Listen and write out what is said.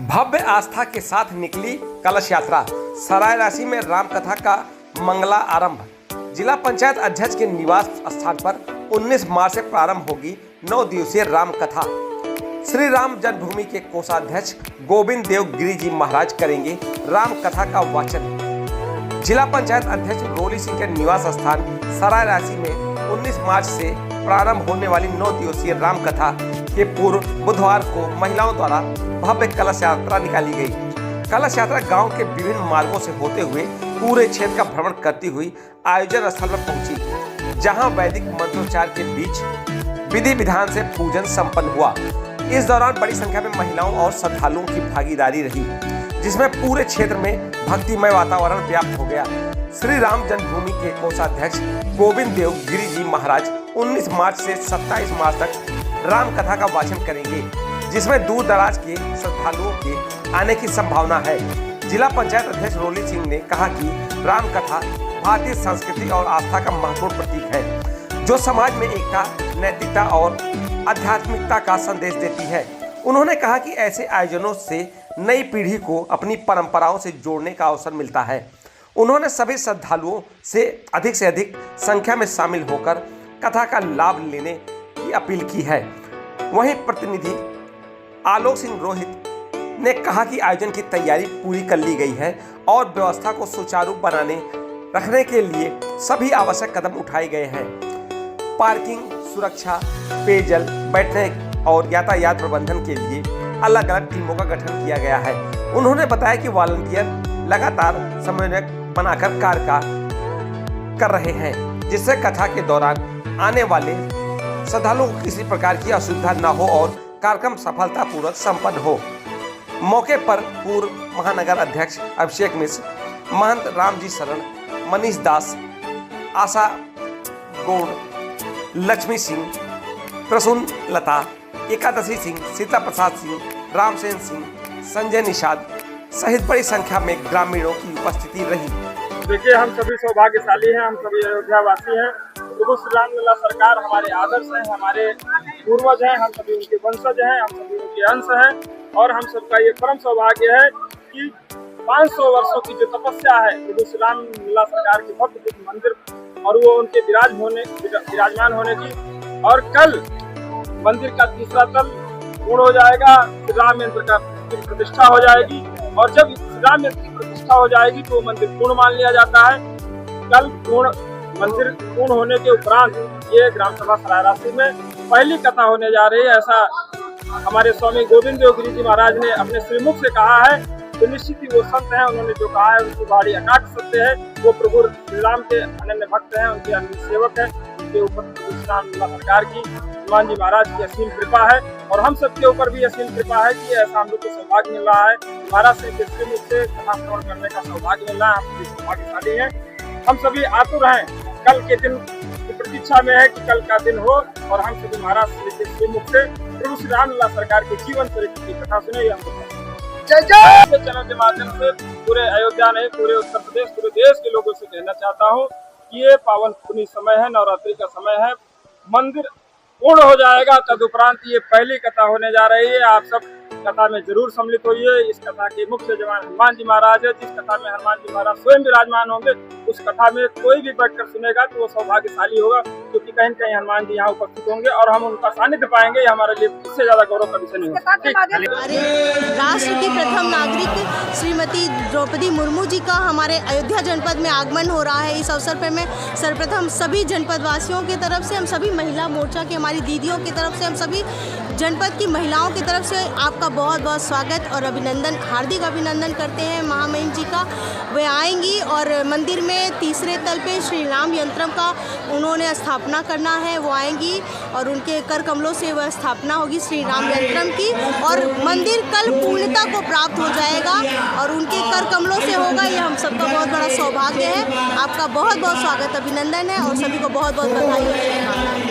भव्य आस्था के साथ निकली कलश यात्रा। सरायरासी में रामकथा का मंगला आरंभ। जिला पंचायत अध्यक्ष के निवास स्थान पर 19 मार्च से प्रारंभ होगी 9 दिवसीय रामकथा। श्री राम जन्मभूमि के कोषाध्यक्ष गोविंद देव गिरी जी महाराज करेंगे रामकथा का वाचन। जिला पंचायत अध्यक्ष रोली सिंह के निवास स्थान सरायरासी में 19 मार्च से प्रारंभ होने वाली 9 दिवसीय रामकथा के पूर्व बुधवार को महिलाओं द्वारा भव्य कलश यात्रा निकाली गई। कलश यात्रा गांव के विभिन्न मार्गों से होते हुए पूरे क्षेत्र का भ्रमण करती हुई आयोजन स्थल पर पहुंची, जहां वैदिक मंत्रोच्चार के बीच विधि विधान से पूजन संपन्न हुआ। इस दौरान बड़ी संख्या में महिलाओं और श्रद्धालुओं की भागीदारी रही, जिसमें पूरे क्षेत्र में भक्तिमय वातावरण व्याप्त हो गया। श्री राम जन्मभूमि के कोषाध्यक्ष गोविंद देव गिरी जी महाराज 19 मार्च से 27 मार्च तक रामकथा का वाचन करेंगे, जिसमें दूर दराज के श्रद्धालुओं के आने की संभावना है। जिला पंचायत अध्यक्ष रोली सिंह ने कहा कि रामकथा भारतीय संस्कृति और आस्था का महत्वपूर्ण प्रतीक है, जो समाज में एकता, नैतिकता और आध्यात्मिकता का संदेश देती है। उन्होंने कहा कि ऐसे आयोजनों से नई पीढ़ी को अपनी परंपराओं से जोड़ने का अवसर मिलता है। उन्होंने सभी श्रद्धालुओं से अधिक संख्या में शामिल होकर कथा का लाभ लेने की अपील की है। वहीं प्रतिनिधि आलोक सिंह रोहित ने कहा कि आयोजन की तैयारी पूरी कर ली गई है और व्यवस्था को सुचारू बनाने रखने के लिए सभी आवश्यक कदम उठाए गए हैं। पार्किंग, सुरक्षा, पेयजल, बैठने और यातायात प्रबंधन के लिए अलग अलग टीमों का गठन किया गया है। उन्होंने बताया कि वॉलंटियर लगातार समन्वयक बनाकर कार्य कर रहे हैं, जिससे कथा के दौरान आने वाले श्रद्धालुओं को किसी प्रकार की असुविधा न हो और कार्यक्रम सफलतापूर्वक संपन्न हो। मौके पर पूर्व महानगर अध्यक्ष अभिषेक मिश्र, महंत रामजी शरण, मनीष दास, आशा गौड़, लक्ष्मी सिंह, प्रसून लता, एकादशी सिंह, सीता प्रसाद सिंह, रामसेन सिंह, संजय निषाद सहित बड़ी संख्या में ग्रामीणों की उपस्थिति रही। देखिए, हम सभी सौभाग्यशाली हैं, हम सभी अयोध्यावासी हैं। प्रभु श्री रामलला सरकार हमारे आदर्श हैं, हमारे पूर्वज हैं, हम सभी उनके वंशज हैं, हम सभी उनके अंश हैं और हम सबका ये परम सौभाग्य है कि 500 वर्षों की जो तपस्या है प्रभु श्री रामलला सरकार के भव्य दिव्य मंदिर और वो उनके विराजमान होने की, और कल मंदिर का तीसरा तल पूर्ण हो जाएगा, श्री राम यंत्र का प्रतिष्ठा हो जाएगी और जब श्री राम यंत्र की प्रतिष्ठा हो जाएगी तो मंदिर पूर्ण मान लिया जाता है। कल मंदिर पूर्ण होने के उपरांत ये ग्राम सभा सरायरासी में पहली कथा होने जा रही है, ऐसा हमारे स्वामी गोविंद देव गिरी जी महाराज ने अपने श्रीमुख से कहा है। तो निश्चित ही वो संत हैं, उन्होंने जो कहा है उनकी बाड़ी अकाट सत्य है। वो प्रभु श्री राम के अनन्य भक्त हैं, उनके अनन्य सेवक हैं। उनके ऊपर प्रभु श्री रामलला सरकार की, हनुमान जी महाराज की असीम कृपा है और हम सबके ऊपर भी असीम कृपा है कि ऐसा हम लोग को सौभाग्य मिल रहा है। महाराज श्री के श्रीमुख से कथा श्रवण करने का सौभाग्य मिल रहा है। हम सौभाग्यशाली हैं। हम सभी आतुर हैं, कल के दिन की प्रतीक्षा में है कि कल का दिन हो और हम सभी महाराज श्री के श्रीमुख से प्रभु श्री रामलला सरकार के जीवन चरित्र की कथा सुने। चैनल के माध्यम से पूरे अयोध्या नहीं, पूरे उत्तर प्रदेश, पूरे देश के लोगों से कहना चाहता हूँ कि ये पावन पुण्य समय है, नवरात्रि का समय है। मंदिर पूर्ण हो जाएगा, तदुपरांत ये पहली कथा होने जा रही है। आप सब कथा में जरूर सम्मिलित होइए। इस कथा के मुख्य जवान हनुमान जी महाराज है। जिस कथा में हनुमान जी महाराज स्वयं विराजमान होंगे, उस कथा में कोई भी बैठकर सुनेगा तो वो सौभाग्यशाली होगा, क्योंकि कहीं न कहीं हनुमान जी यहाँ उपस्थित होंगे और हम उनका सानिध्य पाएंगे। ये हमारे लिए इससे ज्यादा गौरव का विषय नहीं होगा। राष्ट्र की प्रथम नागरिक श्रीमती द्रौपदी मुर्मू जी का हमारे अयोध्या जनपद में आगमन हो रहा है। इस अवसर पर मैं सर्वप्रथम सभी जनपद वासियों की तरफ से, हम सभी महिला मोर्चा की हमारी दीदियों की तरफ से, हम सभी जनपद की महिलाओं की तरफ से आपका बहुत बहुत स्वागत और अभिनंदन, हार्दिक अभिनंदन करते हैं महामहिम जी का। वे आएंगी और मंदिर में तीसरे तल पे श्री राम यंत्रम का उन्होंने स्थापना करना है। वो आएंगी और उनके कर कमलों से वह स्थापना होगी श्री राम यंत्रम की, और मंदिर कल पूर्णता को प्राप्त हो जाएगा और उनके कर कमलों से होगा। ये हम सबका बहुत बड़ा सौभाग्य है। आपका बहुत बहुत स्वागत, अभिनंदन है और सभी को बहुत बहुत बधाई।